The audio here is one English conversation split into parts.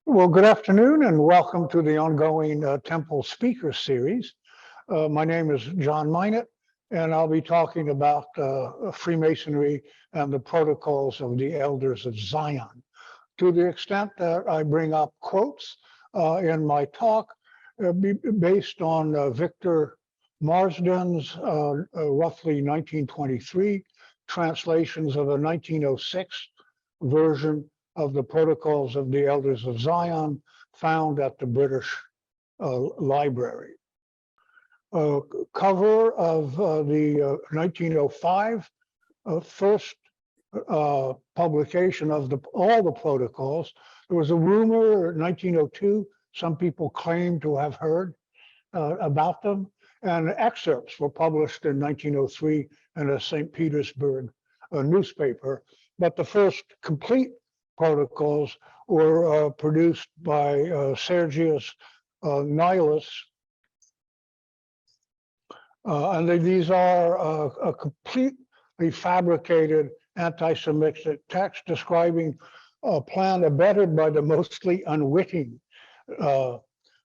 Well, good afternoon and welcome to the ongoing Temple Speaker Series. My name is John Minot, and I'll be talking about Freemasonry and the protocols of the Elders of Zion. To the extent that I bring up quotes in my talk, based on Victor Marsden's roughly 1923 translations of a 1906 version of the Protocols of the Elders of Zion found at the British Library. Cover of the 1905 first publication of all the protocols. There was a rumor in 1902, some people claimed to have heard about them, and excerpts were published in 1903 in a St. Petersburg newspaper. But the first complete protocols were produced by Sergius Nihilus, and these are a completely fabricated anti-Semitic text describing a plan abetted by the mostly unwitting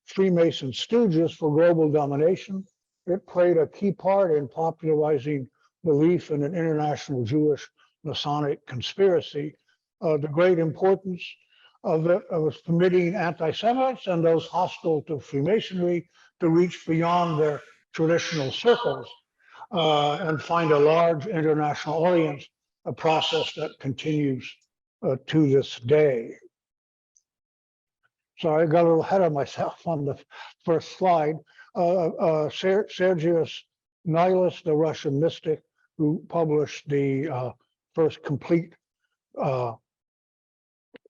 Freemason stooges for global domination. It played a key part in popularizing belief in an international Jewish Masonic conspiracy. The great importance of it was permitting anti-Semites and those hostile to Freemasonry to reach beyond their traditional circles and find a large international audience, a process that continues to this day. Sorry, I got a little ahead of myself on the first slide. Sergius Nihilus, the Russian mystic who published the first complete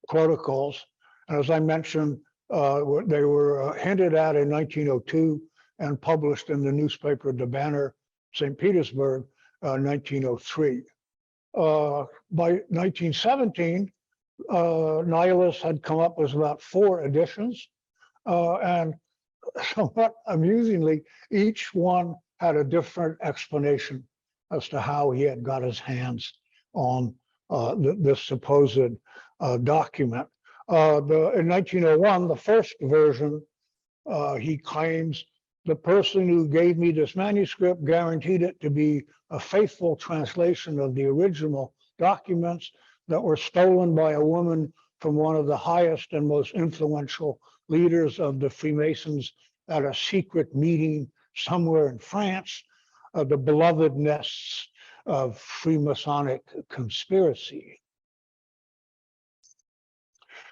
protocols. And as I mentioned, they were hinted at in 1902 and published in the newspaper The Banner, St. Petersburg, 1903. By 1917, Nihilus had come up with about 4 editions, and somewhat amusingly, each one had a different explanation as to how he had got his hands on this supposed document. In 1901, the first version, he claims, the person who gave me this manuscript guaranteed it to be a faithful translation of the original documents that were stolen by a woman from one of the highest and most influential leaders of the Freemasons at a secret meeting somewhere in France, the beloved nests of Freemasonic conspiracy.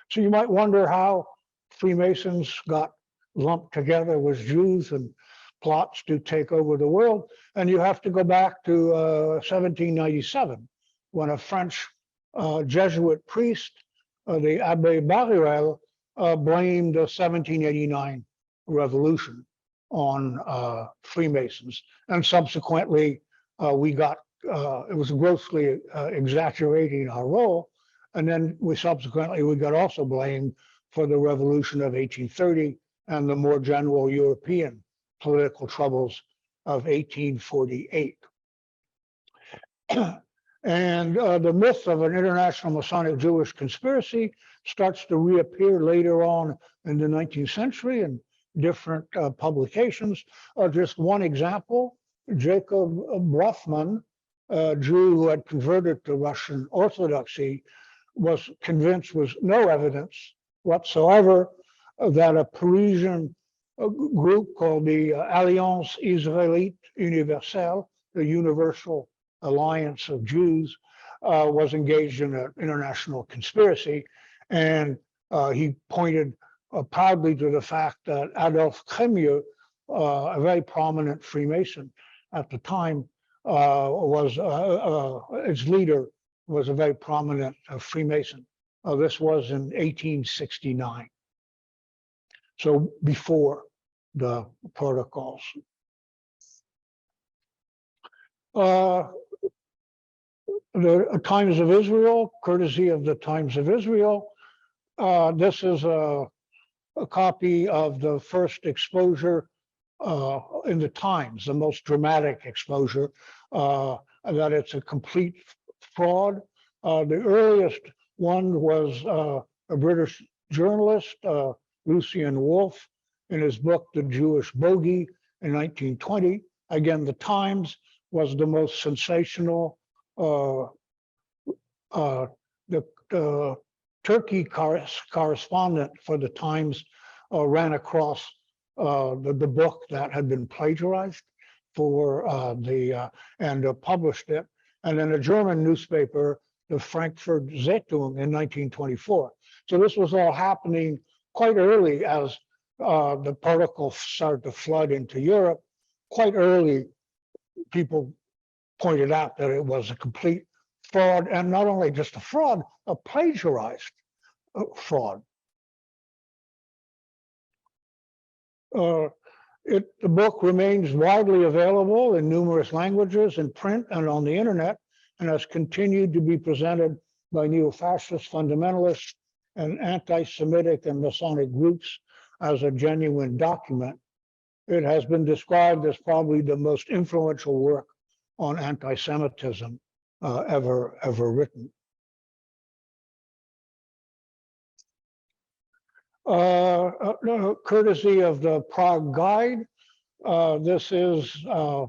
So you might wonder how Freemasons got lumped together with Jews and plots to take over the world. And you have to go back to 1797, when a French Jesuit priest, the Abbé Barruel, blamed the 1789 revolution on Freemasons. And subsequently, we got, it was grossly exaggerating our role. And then we got also blamed for the revolution of 1830 and the more general European political troubles of 1848. And the myth of an international Masonic Jewish conspiracy starts to reappear later on in the 19th century in different publications. Just one example, Jacob Brofman, a Jew who had converted to Russian Orthodoxy, was convinced with no evidence whatsoever that a Parisian group called the Alliance Israélite Universelle, the Universal Alliance of Jews, was engaged in an international conspiracy. And he pointed proudly to the fact that Adolphe Crémieux, a very prominent Freemason at the time, its leader was a very prominent Freemason. This was in 1869. So before the protocols. The Times of Israel, courtesy of the Times of Israel. This is a copy of the first exposure in the Times, the most dramatic exposure, that it's a complete fraud. The earliest one was a British journalist Lucian Wolff in his book, The Jewish Bogey, in 1920. Again, the Times was the most sensational. The Turkey correspondent for the Times ran across the book that had been plagiarized for and published it. And then a German newspaper, the Frankfurt Zeitung, in 1924. So this was all happening quite early as the protocol started to flood into Europe. Quite early, people pointed out that it was a complete fraud, and not only just a fraud, a plagiarized fraud. The book remains widely available in numerous languages, in print and on the internet, and has continued to be presented by neo-fascist fundamentalists and anti-Semitic and Masonic groups as a genuine document. It has been described as probably the most influential work on anti-Semitism ever written. Courtesy of the Prague Guide, this is a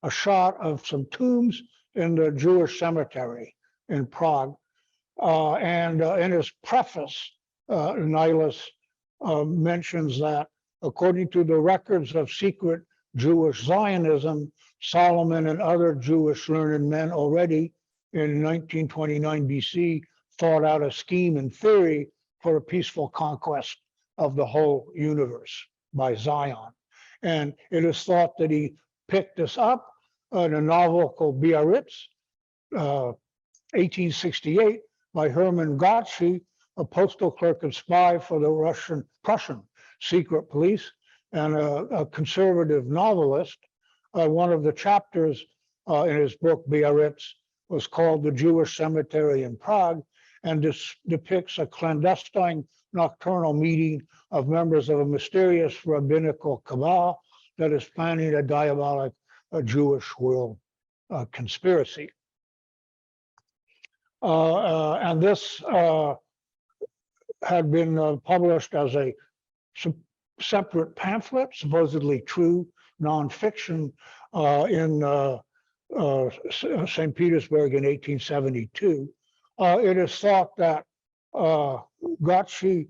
shot of some tombs in the Jewish cemetery in Prague. And in his preface, Nihilus mentions that according to the records of secret Jewish Zionism, Solomon and other Jewish learned men already in 1929 BC thought out a scheme and theory for a peaceful conquest of the whole universe by Zion. And it is thought that he picked this up in a novel called Biarritz, 1868, by Hermann Gottschee, a postal clerk and spy for the Prussian secret police, and a conservative novelist. One of the chapters in his book Biarritz was called The Jewish Cemetery in Prague, and this depicts a clandestine nocturnal meeting of members of a mysterious rabbinical cabal that is planning a diabolic Jewish world conspiracy. And this had been published as a separate pamphlet, supposedly true nonfiction, in St. Petersburg in 1872. It is thought that Gottschee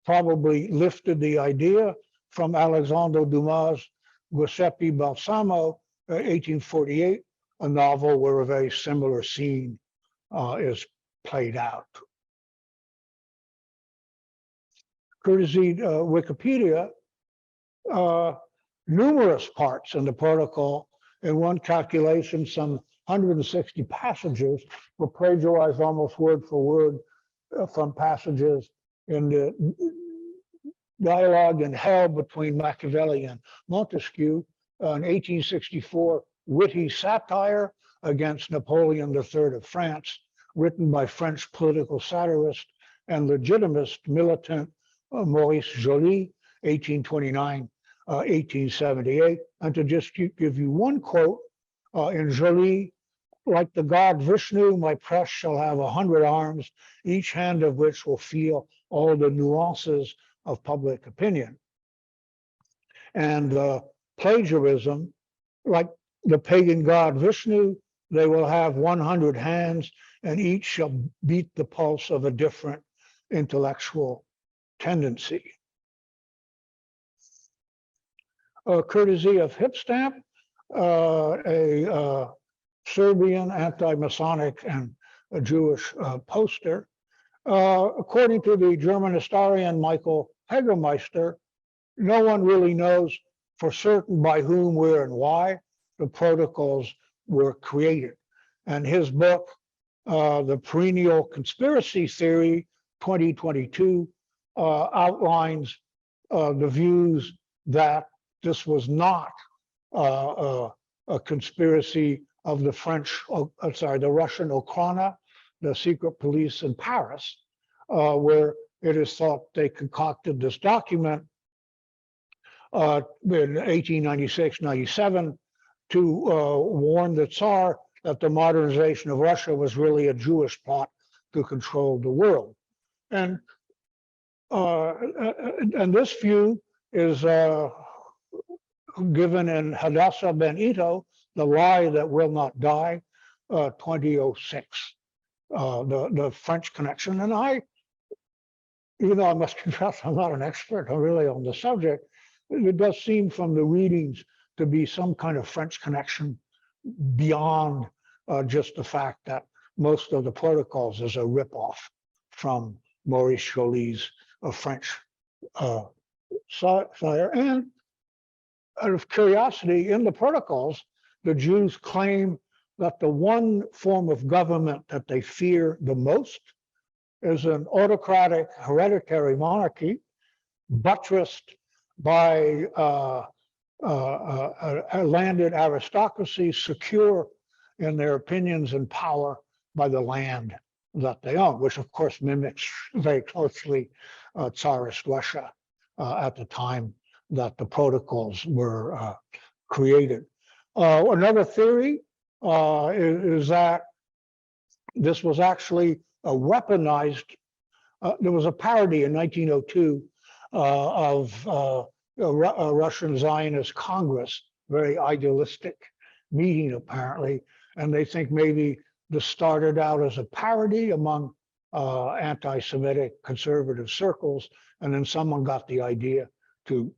probably lifted the idea from Alexandre Dumas' Giuseppe Balsamo, 1848, a novel where a very similar scene is played out. Courtesy Wikipedia, numerous parts in the protocol. In one calculation, some 160 passages were plagiarized almost word for word from passages in the dialogue in Hell between Machiavelli and Montesquieu, an 1864 witty satire against Napoleon III of France, written by French political satirist and legitimist militant Maurice Joly, 1829, 1878. And to just give you one quote, in Joly, like the god Vishnu, my press shall have 100 arms, each hand of which will feel all the nuances of public opinion. And plagiarism, like the pagan god Vishnu, they will have 100 hands, and each shall beat the pulse of a different intellectual tendency. Courtesy of Hipstamp, a Serbian anti-Masonic and a Jewish poster. According to the German historian Michael Hegermeister, no one really knows for certain by whom, where, and why the protocols were created. And his book, The Perennial Conspiracy Theory, 2022, outlines the views that this was not a conspiracy of the the Russian Okhrana, the secret police in Paris, where it is thought they concocted this document in 1896-97 to warn the Tsar that the modernization of Russia was really a Jewish plot to control the world. And this view is given in Hadassah Ben Ito, The Lie That Will Not Die, 2006, the French connection. And even though I must confess I'm not an expert really on the subject, it does seem from the readings to be some kind of French connection beyond just the fact that most of the protocols is a ripoff from Maurice Joly's French sire. And out of curiosity, in the protocols, the Jews claim that the one form of government that they fear the most is an autocratic hereditary monarchy buttressed by a landed aristocracy secure in their opinions and power by the land that they own, which of course mimics very closely Tsarist Russia at the time that the protocols were created. Another theory is that this was actually a weaponized, there was a parody in 1902 of a Russian Zionist Congress, very idealistic meeting apparently, and they think maybe this started out as a parody among anti-Semitic conservative circles, and then someone got the idea to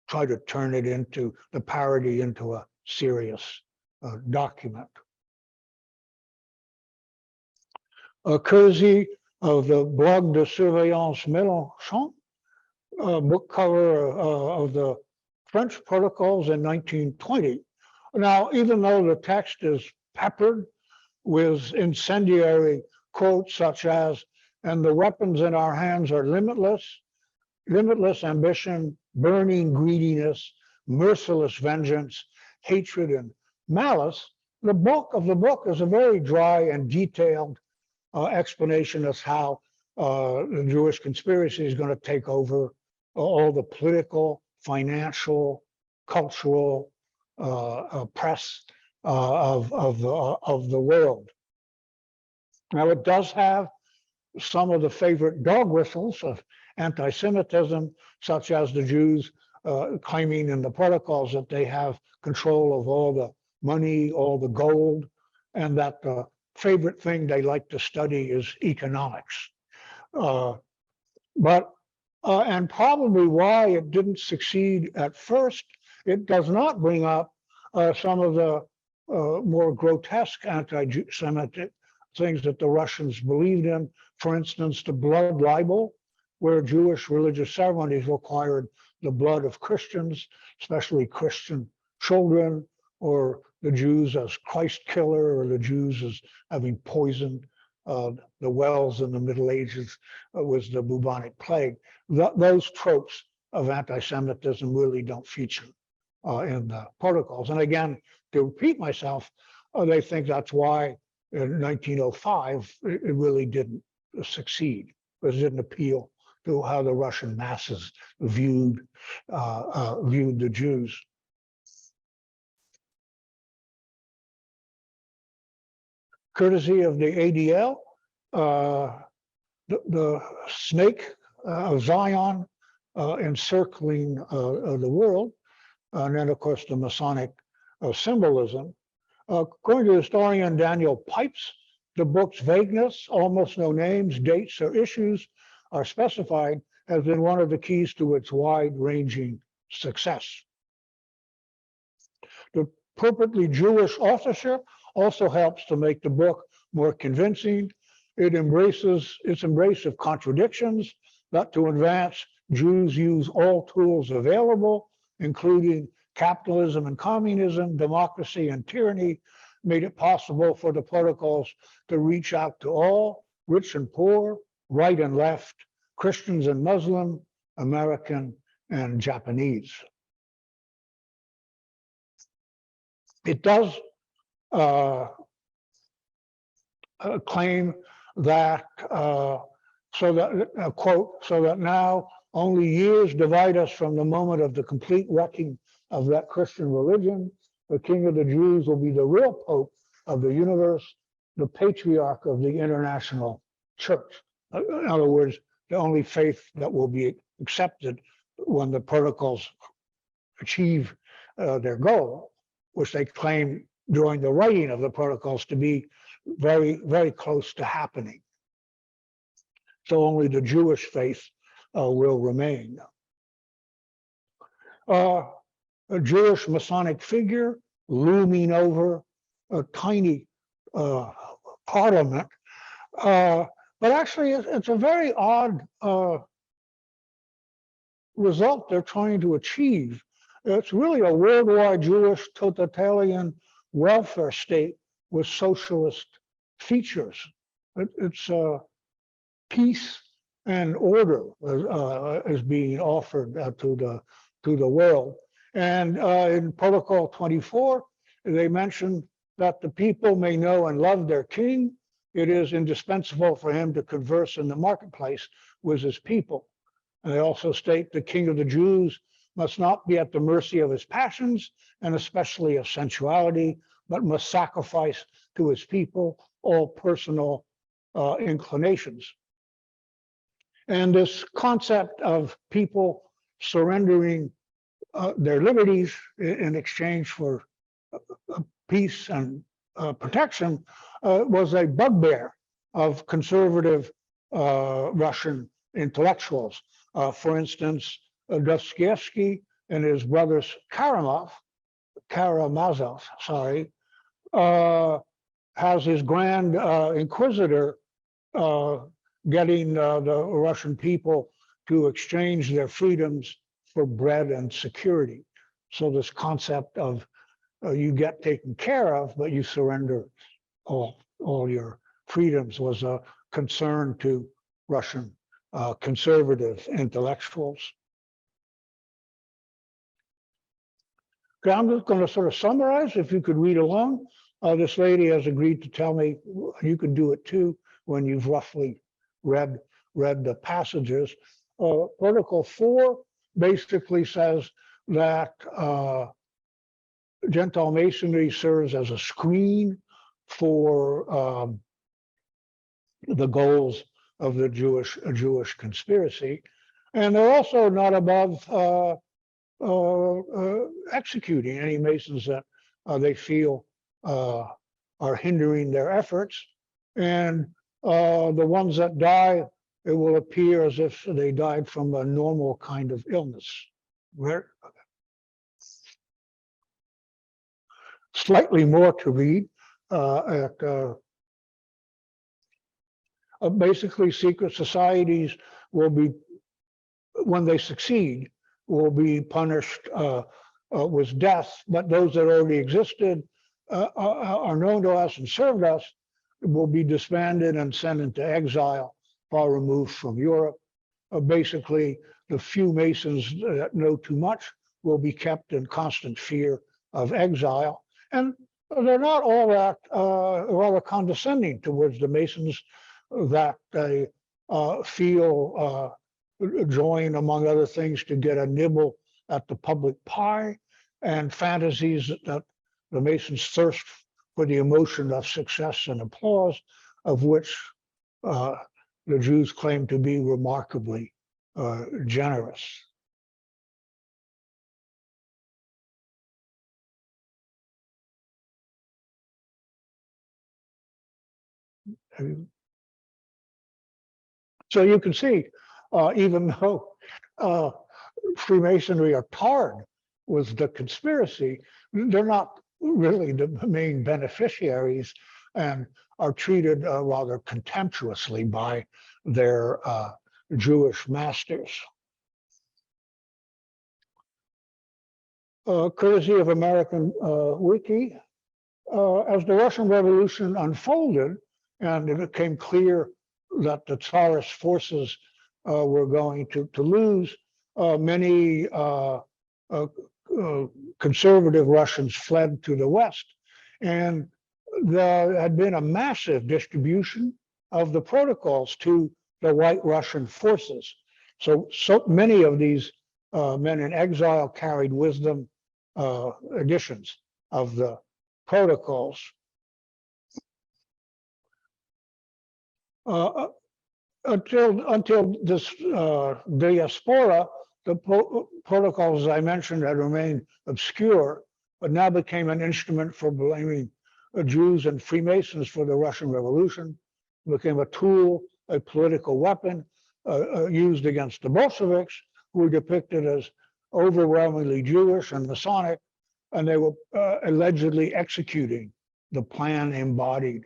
try to turn it into the parody into a serious document. Courtesy of the Blog de Surveillance Mélenchon, book cover of the French protocols in 1920. Now, even though the text is peppered with incendiary quotes such as, "And the weapons in our hands are limitless ambition, burning greediness, merciless vengeance, hatred, and malice," the book is a very dry and detailed explanation of how the Jewish conspiracy is going to take over all the political, financial, cultural press of the world. Now, it does have some of the favorite dog whistles of anti-Semitism, such as the Jews claiming in the protocols that they have control of all the money, all the gold, and that the favorite thing they like to study is economics. And probably why it didn't succeed at first, it does not bring up some of the more grotesque anti-Semitic things that the Russians believed in. For instance, the blood libel, where Jewish religious ceremonies required the blood of Christians, especially Christian children, or the Jews as Christ killer, or the Jews as having poisoned the wells in the Middle Ages was the bubonic plague. Those tropes of anti-Semitism really don't feature in the protocols. And again, to repeat myself, they think that's why in 1905 it really didn't succeed, because it didn't appeal to how the Russian masses viewed the Jews. Courtesy of the ADL, the snake of Zion encircling the world, and then of course the Masonic symbolism. According to historian Daniel Pipes, the book's vagueness, almost no names, dates, or issues are specified, has been one of the keys to its wide-ranging success. The purportedly Jewish authorship also helps to make the book more convincing. Its embrace of contradictions, that to advance, Jews use all tools available, including capitalism and communism, democracy and tyranny, made it possible for the protocols to reach out to all, rich and poor, right and left, Christians and Muslim, American and Japanese. It does claim that, quote, "so that now only years divide us from the moment of the complete wrecking of that Christian religion. The King of the Jews will be the real Pope of the universe, the patriarch of the international church." In other words, the only faith that will be accepted when the protocols achieve their goal, which they claim during the writing of the protocols to be very, very close to happening. So only the Jewish faith will remain. A Jewish Masonic figure looming over a tiny parliament. But actually, it's a very odd result they're trying to achieve. It's really a worldwide Jewish totalitarian welfare state with socialist features. It's peace and order is being offered to the world. And in Protocol 24, they mention that the people may know and love their king. It is indispensable for him to converse in the marketplace with his people. And they also state the king of the Jews must not be at the mercy of his passions, and especially of sensuality, but must sacrifice to his people all personal inclinations. And this concept of people surrendering their liberties in exchange for peace and protection was a bugbear of conservative Russian intellectuals. For instance, Dostoevsky and his brothers Karamazov, has his Grand Inquisitor getting the Russian people to exchange their freedoms for bread and security. So this concept of you get taken care of, but you surrender all your freedoms was a concern to Russian conservative intellectuals. Okay, I'm just going to sort of summarize, if you could read along. This lady has agreed to tell me, you can do it too when you've roughly read the passages. Protocol 4 basically says that Gentile Masonry serves as a screen for the goals of the Jewish conspiracy, and they're also not above executing any Masons that they feel are hindering their efforts. And the ones that die, it will appear as if they died from a normal kind of illness. Slightly more to read. Basically, secret societies will be, when they succeed, will be punished with death, but those that already existed are known to us and served us will be disbanded and sent into exile far removed from Europe. Basically, the few Masons that know too much will be kept in constant fear of exile. And they're not all that rather condescending towards the Masons that they feel join, among other things, to get a nibble at the public pie, and fantasies that the Masons thirst for the emotion of success and applause, of which the Jews claim to be remarkably generous. So you can see, even though Freemasonry are tarred with the conspiracy, they're not really the main beneficiaries and are treated rather contemptuously by their Jewish masters. Courtesy of American Wiki, as the Russian Revolution unfolded and it became clear that the Tsarist forces were going to lose, many conservative Russians fled to the West. And there had been a massive distribution of the protocols to the White Russian forces. So many of these men in exile carried with them editions of the protocols. until this diaspora, the protocols, as I mentioned, had remained obscure, but now became an instrument for blaming Jews and Freemasons for the Russian Revolution, became a tool, a political weapon used against the Bolsheviks, who were depicted as overwhelmingly Jewish and Masonic, and they were allegedly executing the plan embodied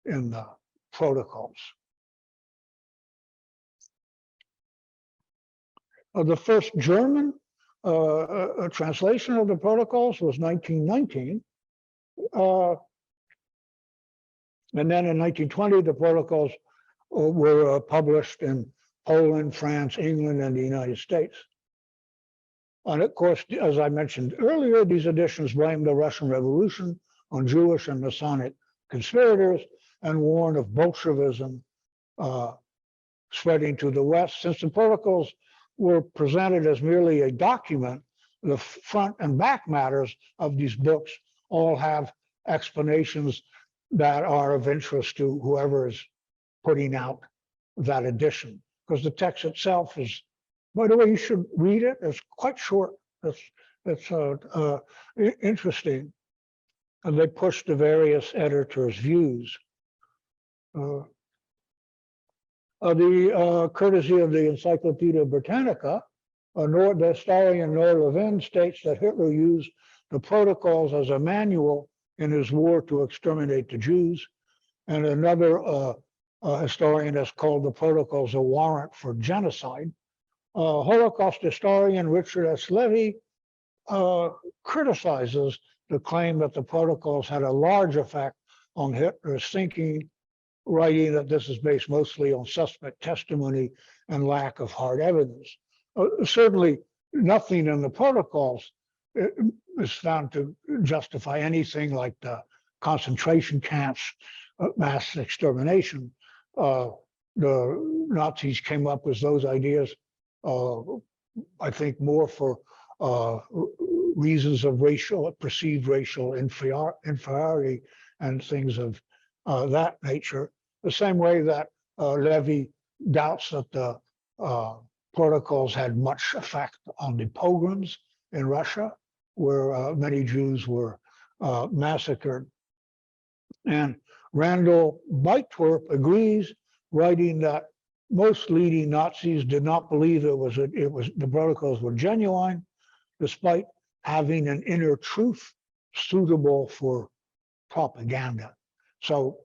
in the protocols. The first German translation of the protocols was 1919. And then in 1920, the protocols were published in Poland, France, England, and the United States. And of course, as I mentioned earlier, these editions blamed the Russian Revolution on Jewish and Masonic conspirators and warned of Bolshevism spreading to the West. Since the protocols were presented as merely a document, the front and back matters of these books all have explanations that are of interest to whoever is putting out that edition, because the text itself is, by the way, you should read it. It's quite short. It's interesting. And they push the various editors' views. The courtesy of the Encyclopedia Britannica, the historian Noor Levin states that Hitler used the protocols as a manual in his war to exterminate the Jews. And another historian has called the protocols a warrant for genocide. Holocaust historian Richard S. Levy criticizes the claim that the protocols had a large effect on Hitler's thinking, writing that this is based mostly on suspect testimony and lack of hard evidence. Certainly, nothing in the protocols is found to justify anything like the concentration camps, mass extermination. The Nazis came up with those ideas, I think, more for reasons of perceived racial inferiority and things of that nature. The same way that Levy doubts that the protocols had much effect on the pogroms in Russia, where many Jews were massacred. And Randall Beitorp agrees, writing that most leading Nazis did not believe the protocols were genuine, despite having an inner truth suitable for propaganda. So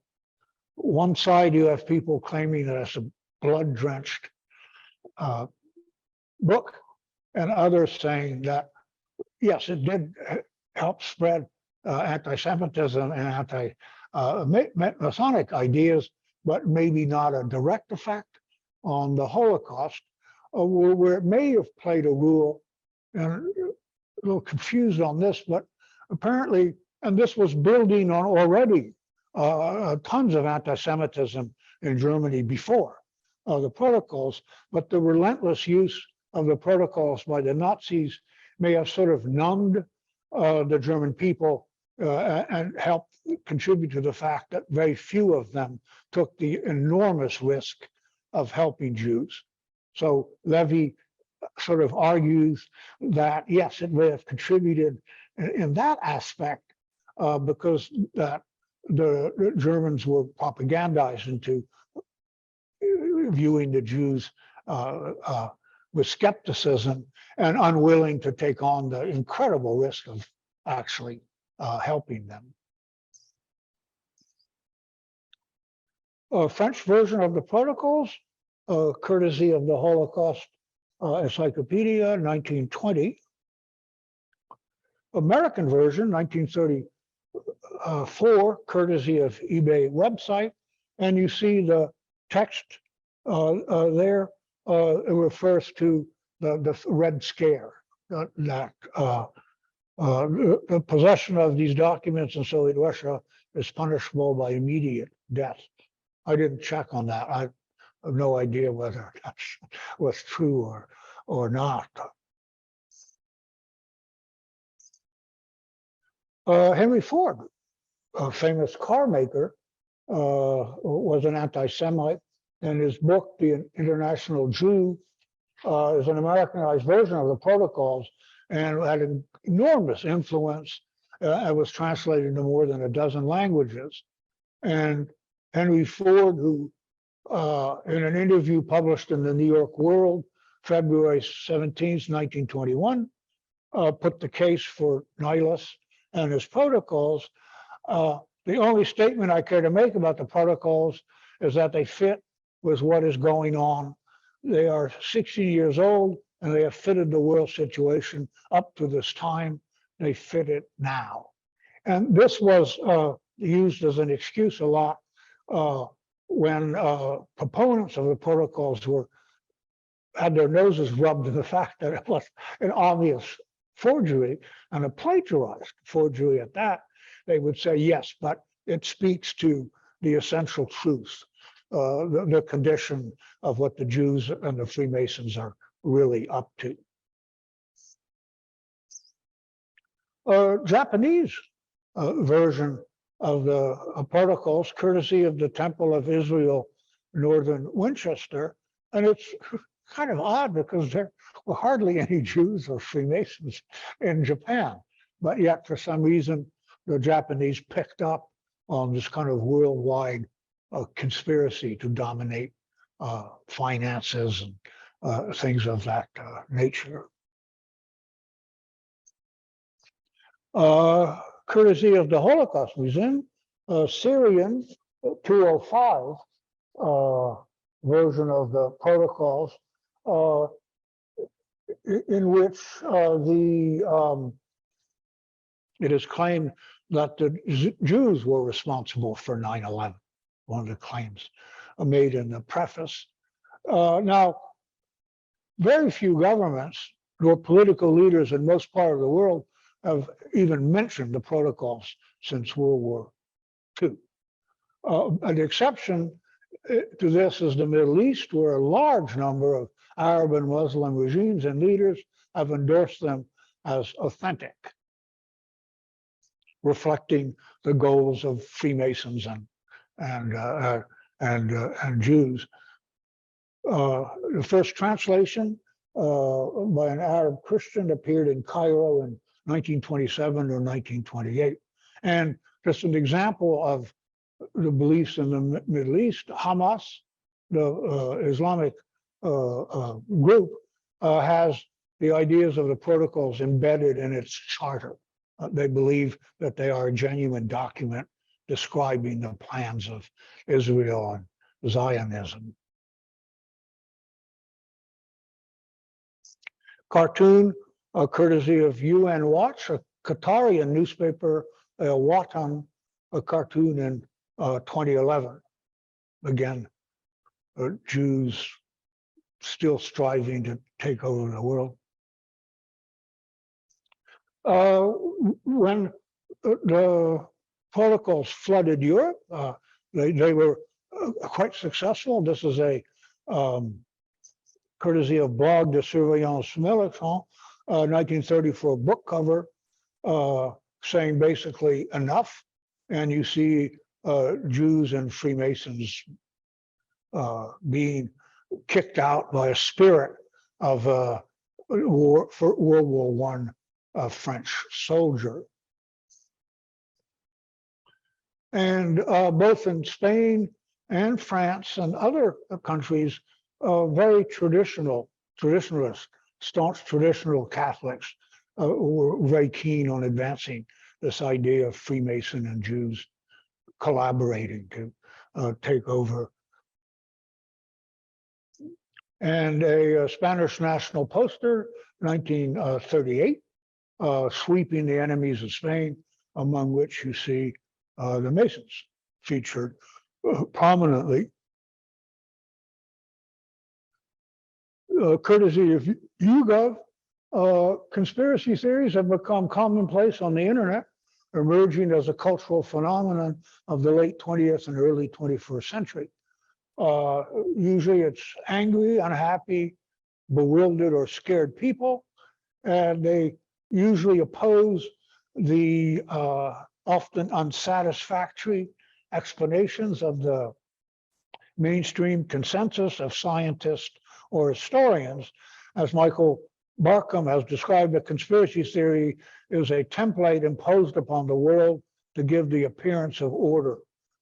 one side, you have people claiming that it's a blood-drenched book, and others saying that, yes, it did help spread anti-Semitism and anti-Masonic ideas, but maybe not a direct effect on the Holocaust, where it may have played a role. And a little confused on this, but apparently, and this was building on already tons of anti-Semitism in Germany before the protocols, but the relentless use of the protocols by the Nazis may have sort of numbed the German people and helped contribute to the fact that very few of them took the enormous risk of helping Jews. So Levy sort of argues that, yes, it may have contributed in that aspect because that the Germans were propagandized into viewing the Jews with skepticism and unwilling to take on the incredible risk of actually helping them. A French version of the protocols, courtesy of the Holocaust Encyclopedia, 1920. American version, 1934, courtesy of eBay website. And you see the text there. It refers to the Red Scare, that the possession of these documents in Soviet Russia is punishable by immediate death. I didn't check on that. I have no idea whether that was true or not. Henry Ford, a famous car maker, was an anti-Semite in his book, The International Jew, is an Americanized version of the protocols and had an enormous influence. It was translated into more than a dozen languages. And Henry Ford, who in an interview published in the New York World, February 17th, 1921, put the case for Nihilus and his protocols. The only statement I care to make about the protocols is that they fit with what is going on. They are 60 years old and they have fitted the world situation up to this time. They fit it now. And this was used as an excuse a lot when proponents of the protocols had their noses rubbed to the fact that it was an obvious forgery and a plagiarized forgery at that. They would say, yes, but it speaks to the essential truth, the condition of what the Jews and the Freemasons are really up to. Japanese version of the protocols, courtesy of the Temple of Israel, Northern Winchester. And it's kind of odd because there were hardly any Jews or Freemasons in Japan. But yet, for some reason, the Japanese picked up on this kind of worldwide conspiracy to dominate finances and things of that nature. Courtesy of the Holocaust Museum, Syrian 205 version of the protocols, in which it is claimed that the Jews were responsible for 9/11, one of the claims made in the preface. Now, very few governments nor political leaders in most part of the world have even mentioned the protocols since World War II. An exception to this is the Middle East, where a large number of Arab and Muslim regimes and leaders have endorsed them as authentic, reflecting the goals of Freemasons and Jews. The first translation by an Arab Christian appeared in Cairo in 1927 or 1928. And just an example of the beliefs in the Middle East, Hamas, the Islamic group, has the ideas of the protocols embedded in its charter. They believe that they are a genuine document describing the plans of Israel and Zionism. Cartoon, courtesy of UN Watch, a Qatari newspaper, Watan, a cartoon in 2011. Again, Jews still striving to take over the world. When the protocols flooded Europe, they were quite successful. This is a courtesy of Blog de Surveillance Militant, 1934 book cover, saying basically enough. And you see Jews and Freemasons being kicked out by a spirit of World War I French soldier. And both in Spain and France and other countries, very traditionalist, staunch traditional Catholics were very keen on advancing this idea of Freemason and Jews collaborating to take over. And a Spanish national poster, 1938, sweeping the enemies of Spain, among which you see the Masons featured prominently. Courtesy of YouGov, conspiracy theories have become commonplace on the internet, emerging as a cultural phenomenon of the late 20th and early 21st century. Usually it's angry, unhappy, bewildered, or scared people, and they usually oppose the often unsatisfactory explanations of the mainstream consensus of scientists or historians. As Michael Barkham has described, the conspiracy theory is a template imposed upon the world to give the appearance of order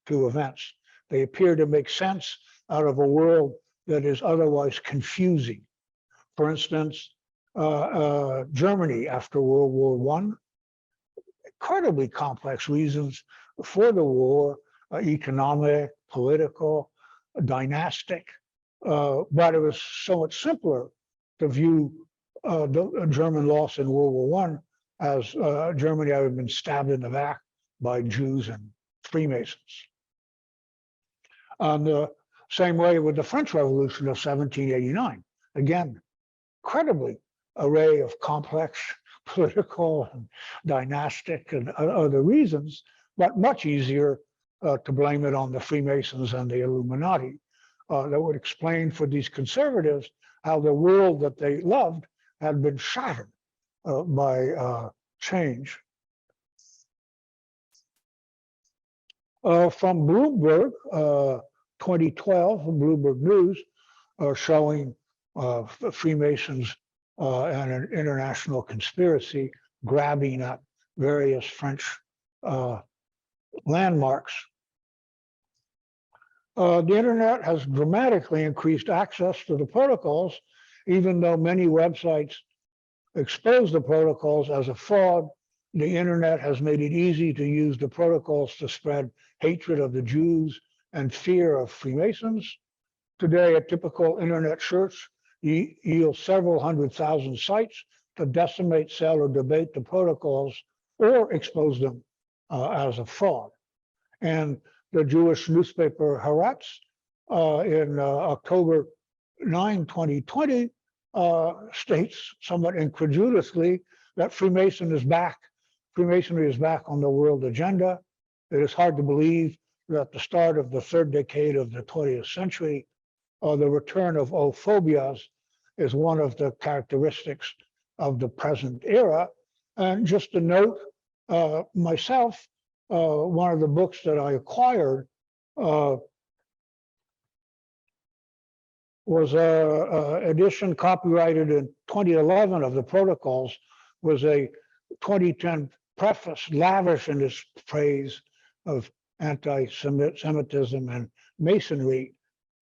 to events. They appear to make sense out of a world that is otherwise confusing. For instance, Germany after World War I, incredibly complex reasons for the war, economic, political, dynastic, but it was so much simpler to view the German loss in World War I as Germany having been stabbed in the back by Jews and Freemasons. The same way with the French Revolution of 1789. Again, incredibly array of complex political and dynastic and other reasons, but much easier to blame it on the Freemasons and the Illuminati. That would explain for these conservatives how the world that they loved had been shattered by change. From Bloomberg, 2012, Bloomberg News, showing Freemasons and an international conspiracy grabbing at various French landmarks. The internet has dramatically increased access to the protocols, even though many websites expose the protocols as a fraud. The internet has made it easy to use the protocols to spread hatred of the Jews and fear of Freemasons. Today, a typical internet search yields several 100,000 sites to decimate, sell, or debate the protocols or expose them as a fraud. And the Jewish newspaper Haaretz in October 9, 2020 states somewhat incredulously that Freemasonry is back on the world agenda. It is hard to believe that at the start of the third decade of the 20th century, the return of phobias is one of the characteristics of the present era. And just to note, myself, one of the books that I acquired was an edition copyrighted in 2011 of the protocols, was a 2010 preface lavish in its praise of anti-Semitism and Masonry.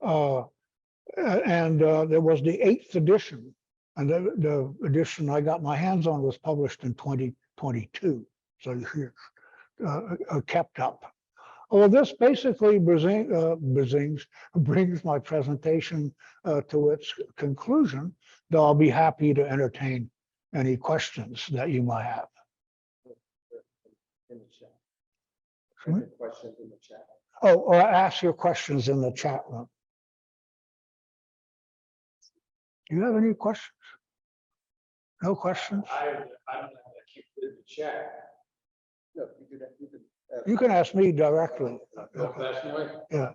And there was the 8th edition, and the edition I got my hands on was published in 2022. So here, kept up. Well, this basically brings my presentation to its conclusion, though I'll be happy to entertain any questions that you might have. In the chat. Questions in the chat. Oh, or ask your questions in the chat room. Do you have any questions? No questions? I don't know how to keep it in the chat. No, You can ask me directly. Anyway. Yeah.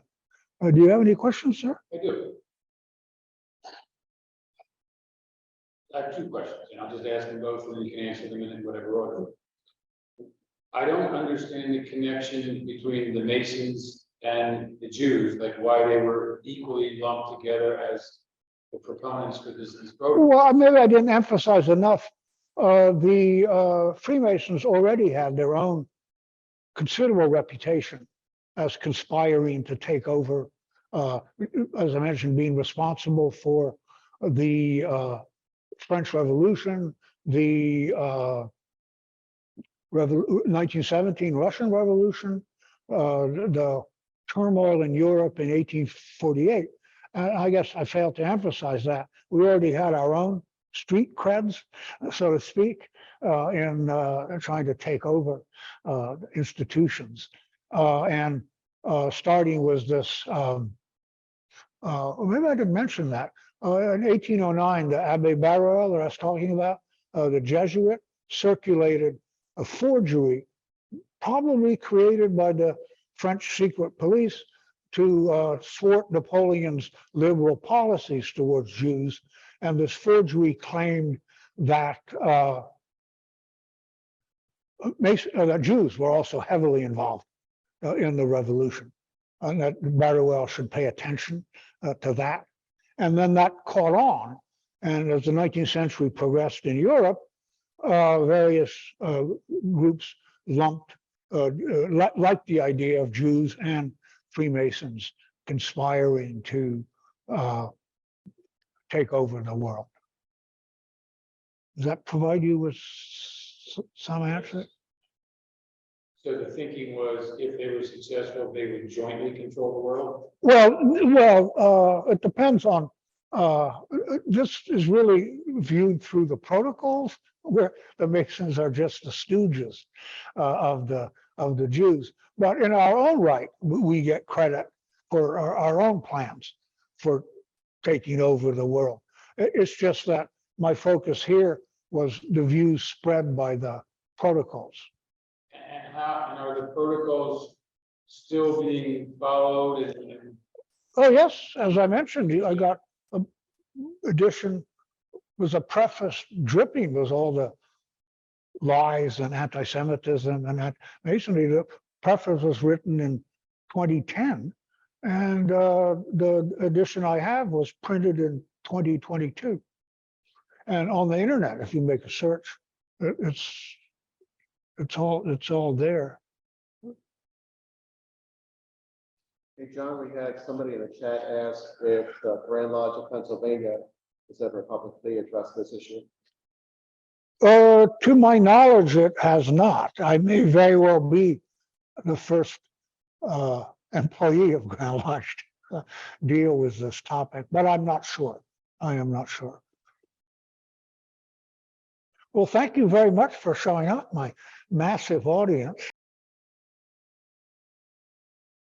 Do you have any questions, sir? I do. I have 2 questions, and I'll just ask them both, and you can answer them in whatever order. I don't understand the connection between the Masons and the Jews, like why they were equally lumped together as the proponents for this program. Well, maybe I didn't emphasize enough. The Freemasons already had their own considerable reputation as conspiring to take over, as I mentioned, being responsible for the French Revolution, the 1917 Russian Revolution, the turmoil in Europe in 1848. And I guess I failed to emphasize that. We already had our own street creds, so to speak, in trying to take over institutions. And starting with this, maybe I didn't mention that. In 1809, the Abbe Barruel that I was talking about, the Jesuit, circulated a forgery, probably created by the French secret police to thwart Napoleon's liberal policies towards Jews. And this forgery claimed that Jews were also heavily involved in the revolution. and that Barrowell should pay attention to that. And then that caught on. And as the 19th century progressed in Europe, various groups lumped, liked the idea of Jews and Freemasons conspiring to take over the world. Does that provide you with some answer? So the thinking was if they were successful, they would jointly control the world? Well, it depends on, this is really viewed through the protocols where the Masons are just the stooges of the Jews. But in our own right, we get credit for our own plans for taking over the world. It's just that my focus here was the views spread by the protocols. And are the protocols still being followed? Oh, yes, as I mentioned, I got an edition, was a preface dripping with all the lies and anti-Semitism and that Masonry. The preface was written in 2010, and the edition I have was printed in 2022. And on the internet, if you make a search, it's all there. Hey, John, we had somebody in the chat ask if the Grand Lodge of Pennsylvania has ever publicly addressed this issue. To my knowledge, it has not. I may very well be the first employee of Grand Lodge to deal with this topic, but I'm not sure. I am not sure. Well, thank you very much for showing up, my massive audience.